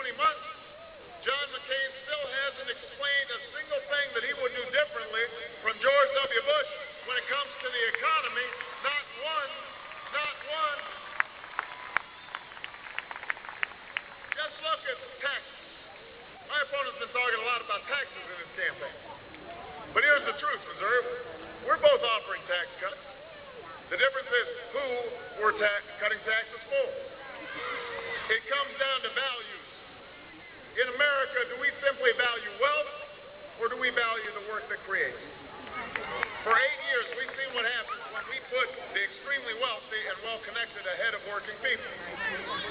20 months, John McCain still hasn't explained a single thing that he would do differently from George W. Bush when it comes to the economy. Not one. Not one. Just look at taxes. My opponent's been talking a lot about taxes in his campaign. But here's the truth, Missouri. We're both offering tax cuts. The difference is who we're cutting taxes for. It comes down to values. In America, do we simply value wealth, or do we value the work that creates? For 8 years, we've seen what happens when we put the extremely wealthy and well-connected ahead of working people.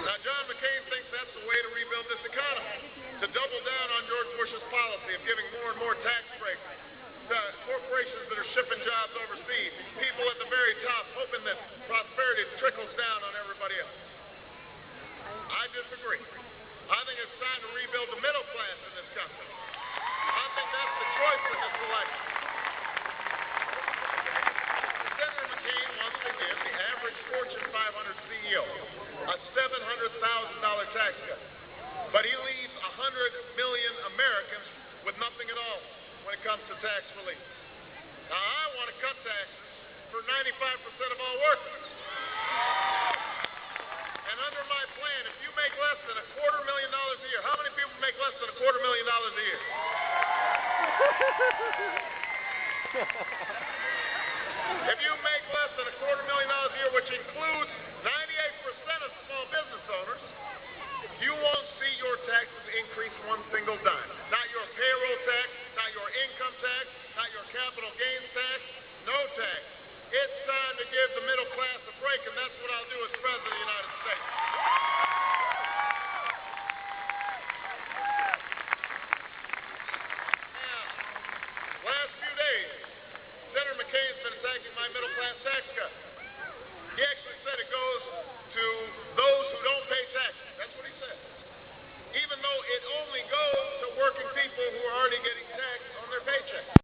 Now, John McCain thinks that's the way to rebuild this economy, to double down on George Bush's policy of giving more and more tax breaks to corporations that are shipping jobs overseas, people at the very top hoping that prosperity trickles down on everybody else. I disagree. I think it's time to rebuild the middle class in this country. I think that's the choice in this election. Senator McCain wants to give the average Fortune 500 CEO a $700,000 tax cut. But he leaves 100 million Americans with nothing at all when it comes to tax relief. Now, I want to cut taxes for 95% of all workers. And under my plan, if you make less than $250,000 a year, how many people make less than $250,000 a year? If you make less than $250,000 a year, which includes 98% of small business owners, you won't see your taxes increase one single dime. Not your payroll tax, not your income tax, not your capital gains tax, no tax. It's time to give the middle class a break, and that's what I'll do as President of the United States. Now, last few days, Senator McCain's been attacking my middle class tax cut. He actually said it goes to those who don't pay taxes. That's what he said. Even though it only goes to working people who are already getting taxed on their paycheck.